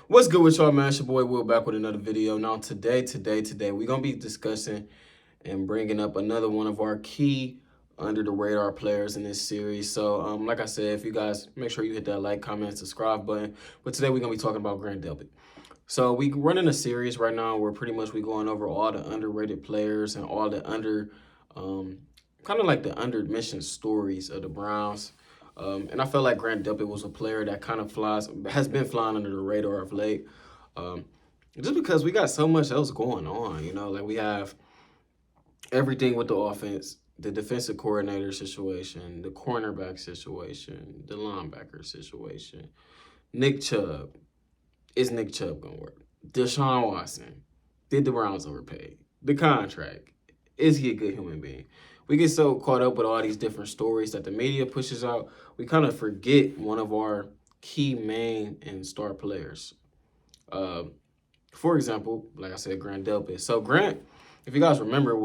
What's good with y'all, man? It's your boy Will back with another video. Now today, we're gonna be discussing and bringing up another one of our key under the radar players in this series. So, like I said, if you guys make sure you hit that like, comment, subscribe button. But today we're gonna be talking about Delpit. So we running a series right now where pretty much we going over all the underrated players and all the kind of like the under-mentioned stories of the Browns. And I felt like Delpit was a player that kind of has been flying under the radar of late. Just because we got so much else going on, like we have everything with the offense, the defensive coordinator situation, the cornerback situation, the linebacker situation, Nick Chubb. Is Nick Chubb going to work? Deshaun Watson. Did the Browns overpay? The contract. Is he a good human being? We get so caught up with all these different stories that the media pushes out, we kind of forget one of our key main and star players. For example, like I said, Delpit. So Grant, if you guys remember,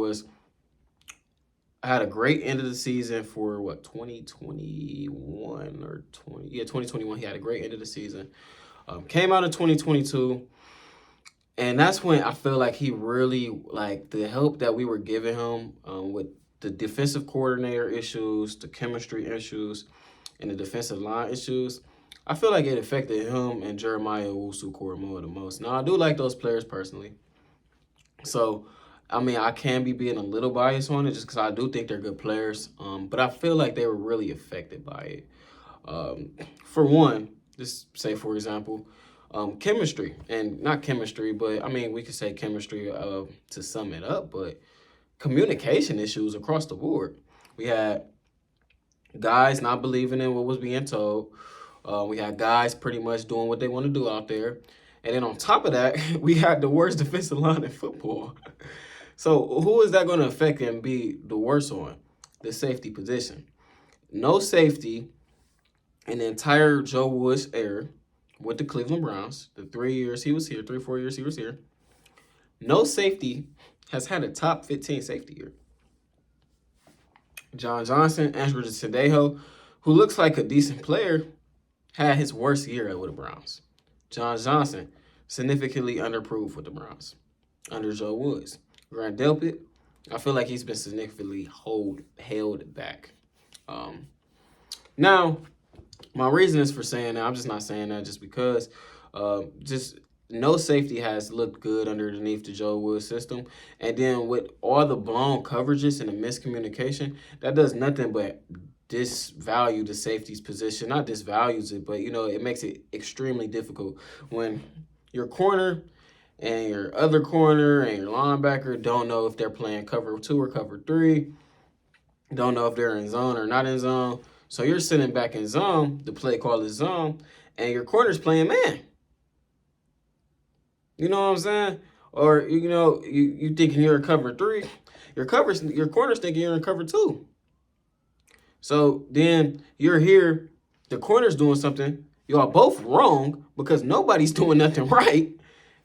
had a great end of the season for 2021 or 2021. He had a great end of the season. Came out in 2022. And that's when I feel like he really, like, the help that we were giving him with the defensive coordinator issues, the chemistry issues, and the defensive line issues, I feel like it affected him and Jeremiah Owusu-Koramoah the most. Now, I do like those players personally. So, I mean, I can be being a little biased on it just because I do think they're good players. But I feel like they were really affected by it. For one, just say, for example, chemistry. And not chemistry, but, I mean, we could say chemistry to sum it up, but communication issues across the board. We had guys not believing in what was being told. We had guys pretty much doing what they want to do out there. And then on top of that, we had the worst defensive line in football. So who is that going to affect and be the worst on? The safety position. No safety in the entire Joe Woods era with the Cleveland Browns, the 3 years he was here, 4 years he was here. No safety has had a top 15 safety year. John Johnson, Andrew Sendejo, who looks like a decent player, had his worst year with the Browns. John Johnson, significantly underproved with the Browns under Joe Woods. Delpit, I feel like he's been significantly held back. Now, my reason is for saying that, I'm just not saying that just because just no safety has looked good underneath the Joe Woods system. And then with all the blown coverages and the miscommunication, that does nothing but disvalue the safety's position. Not disvalues it, but, it makes it extremely difficult when your corner and your other corner and your linebacker don't know if they're playing cover 2 or cover 3, don't know if they're in zone or not in zone. So you're sitting back in zone, the play call is zone, and your corner's playing man. You know what I'm saying? Or, you thinking you're in cover 3, your corner's thinking you're in cover 2. So then you're here, the corner's doing something, y'all both wrong because nobody's doing nothing right,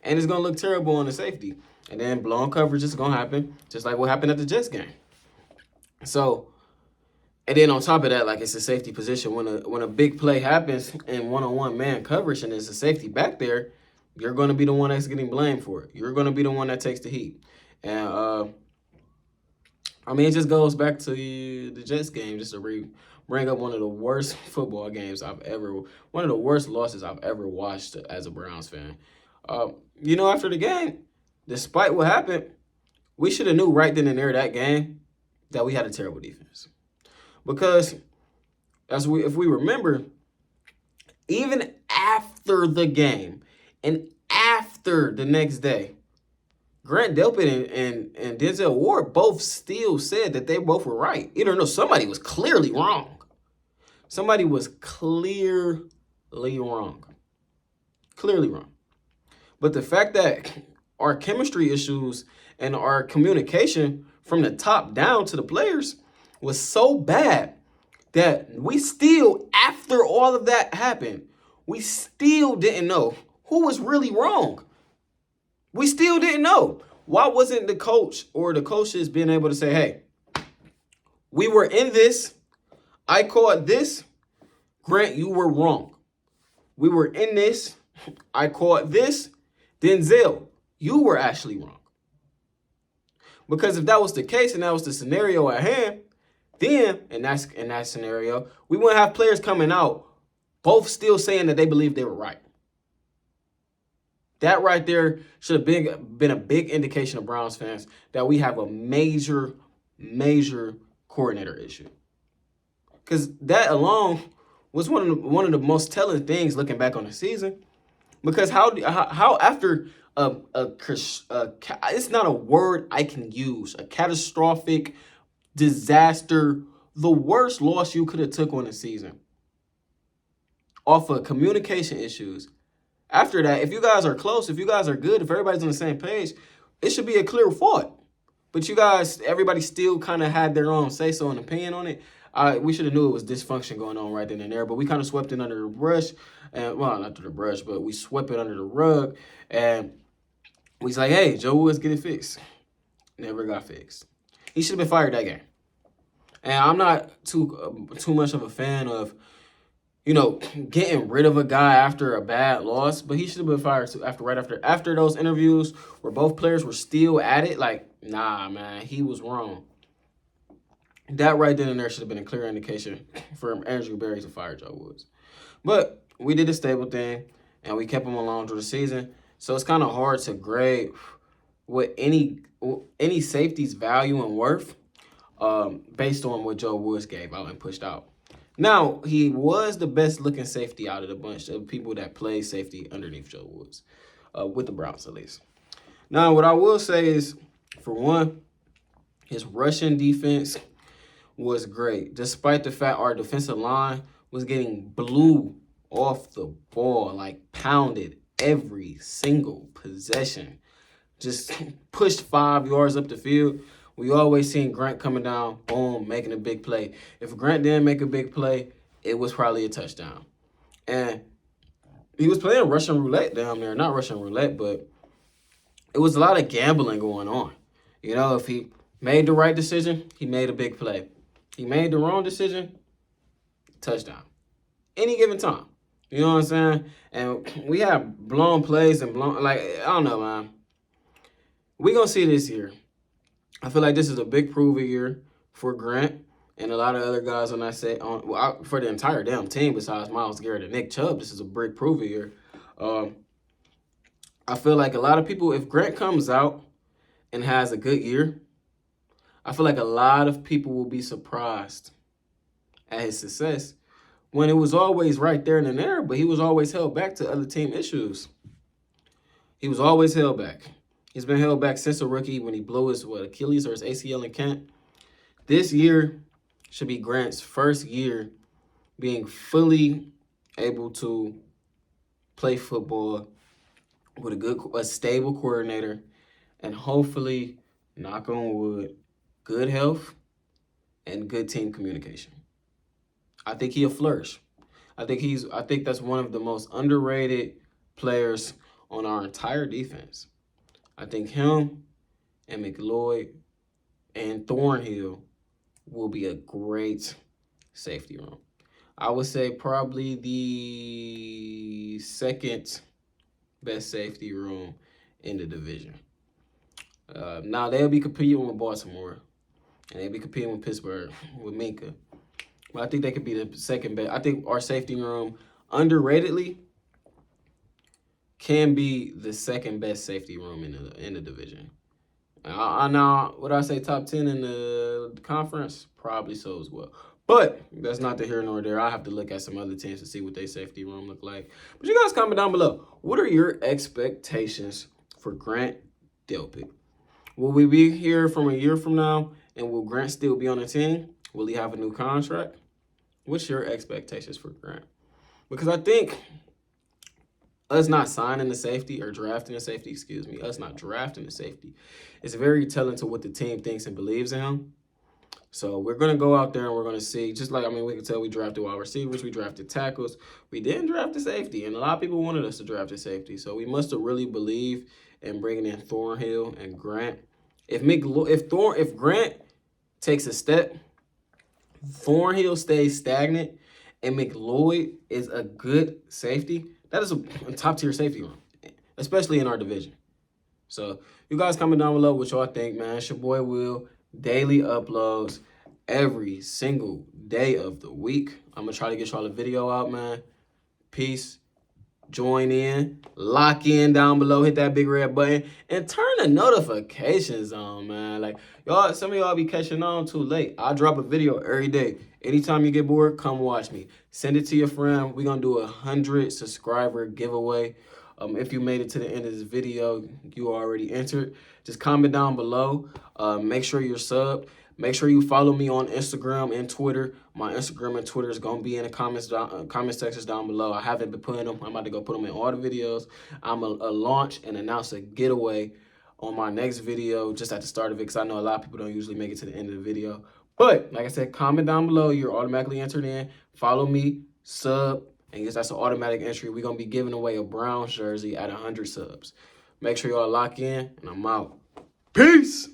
and it's going to look terrible on the safety. And then blown coverage is going to happen, just like what happened at the Jets game. So, and then on top of that, like, it's a safety position. When a big play happens in one-on-one man coverage and there's a safety back there, you're going to be the one that's getting blamed for it. You're going to be the one that takes the heat. And, I mean, it just goes back to the Jets game, just to bring up one of the worst football games one of the worst losses I've ever watched as a Browns fan. After the game, despite what happened, we should have knew right then and there that game that we had a terrible defense. Because if we remember, even after the game and after the next day, Delpit and Denzel Ward both still said that they both were right. Even though somebody was clearly wrong. Somebody was clearly wrong. Clearly wrong. But the fact that our chemistry issues and our communication from the top down to the players was so bad that we still, after all of that happened, we still didn't know who was really wrong. We still didn't know. Why wasn't the coach or the coaches being able to say, hey, we were in this, I called this, Grant, you were wrong. We were in this, I caught this, Denzel, you were actually wrong. Because if that was the case and that was the scenario at hand, then in that scenario, we wouldn't have players coming out both still saying that they believe they were right. That right there should have been a big indication of Browns fans that we have a major coordinator issue. Because that alone was one of the most telling things looking back on the season. Because how after it's not a word I can use, a catastrophic disaster, the worst loss you could have took on the season, off of communication issues. After that, if you guys are close, if you guys are good, if everybody's on the same page, it should be a clear fault. But you guys, everybody still kind of had their own say-so and opinion on it. We should have knew it was dysfunction going on right then and there, but we kind of swept it under the brush. And, well, not under the brush, but we swept it under the rug. And we was like, hey, Joe Woods, get it fixed. Never got fixed. He should have been fired that game. And I'm not too much of a fan of, getting rid of a guy after a bad loss, but he should have been fired too after those interviews where both players were still at it. Like, nah, man, he was wrong. That right then and there should have been a clear indication for Andrew Berry to fire Joe Woods. But we did a stable thing, and we kept him along through the season. So it's kind of hard to grade what any safety's value and worth based on what Joe Woods gave out and pushed out. Now, he was the best-looking safety out of the bunch of people that play safety underneath Joe Woods, with the Browns at least. Now, what I will say is, for one, his rushing defense was great, despite the fact our defensive line was getting blew off the ball, like pounded every single possession. Just pushed 5 yards up the field. We always seen Grant coming down, boom, making a big play. If Grant didn't make a big play, it was probably a touchdown. And he was playing Russian roulette down there. Not Russian roulette, but it was a lot of gambling going on. If he made the right decision, he made a big play. He made the wrong decision, touchdown. Any given time. You know what I'm saying? And we have blown plays and I don't know, man. We're going to see this year. I feel like this is a big prove year for Grant and a lot of other guys on that set. For the entire damn team besides Myles Garrett and Nick Chubb, this is a big prove year. I feel like a lot of people, if Grant comes out and has a good year, I feel like a lot of people will be surprised at his success when it was always right there in the air, but he was always held back to other team issues. He was always held back. He's been held back since a rookie when he blew his Achilles or his ACL in camp. This year should be Grant's first year being fully able to play football with a stable coordinator, and hopefully, knock on wood, good health and good team communication. I think he'll flourish. I think that's one of the most underrated players on our entire defense. I think him and McLeod and Thornhill will be a great safety room. I would say probably the second best safety room in the division. Now, they'll be competing with Baltimore, and they'll be competing with Pittsburgh, with Minka. But I think they could be the second best. I think our safety room, underratedly, can be the second best safety room in the division. I know, would I say top 10 in the conference? Probably so as well. But that's not the here nor there. I have to look at some other teams to see what their safety room look like. But you guys comment down below. What are your expectations for Grant Delpit? Will we be here from a year from now, and will Grant still be on the team? Will he have a new contract? What's your expectations for Grant? Because I think us not signing the safety or drafting the safety, us not drafting the safety, is very telling to what the team thinks and believes in him. So we're going to go out there and we're going to see, just like, we can tell we drafted wide receivers, we drafted tackles. We didn't draft the safety, and a lot of people wanted us to draft the safety. So we must have really believed in bringing in Thornhill and Grant. If Grant takes a step, Thornhill stays stagnant, and McLeod is a good safety, That is a top tier safety room, especially in our division. So you guys comment down below what y'all think, man. It's your boy Will. Daily uploads every single day of the week. I'm gonna try to get y'all a video out, man. Peace. Join in, lock in down below, hit that big red button, and turn the notifications on, man. Like, y'all, some of y'all be catching on too late. I drop a video every day. Anytime you get bored, come watch me. Send it to your friend. We're gonna do 100 subscriber giveaway. If you made it to the end of this video, you already entered. Just comment down below. Make sure you're subbed. Make sure you follow me on Instagram and Twitter. My Instagram and Twitter is going to be in the comment sections down below. I haven't been putting them. I'm about to go put them in all the videos. I'm going to launch and announce a getaway on my next video just at the start of it, because I know a lot of people don't usually make it to the end of the video. But like I said, comment down below. You're automatically entered in. Follow me, sub, and yes, that's an automatic entry. We're going to be giving away a Browns jersey at 100 subs. Make sure y'all lock in, and I'm out. Peace!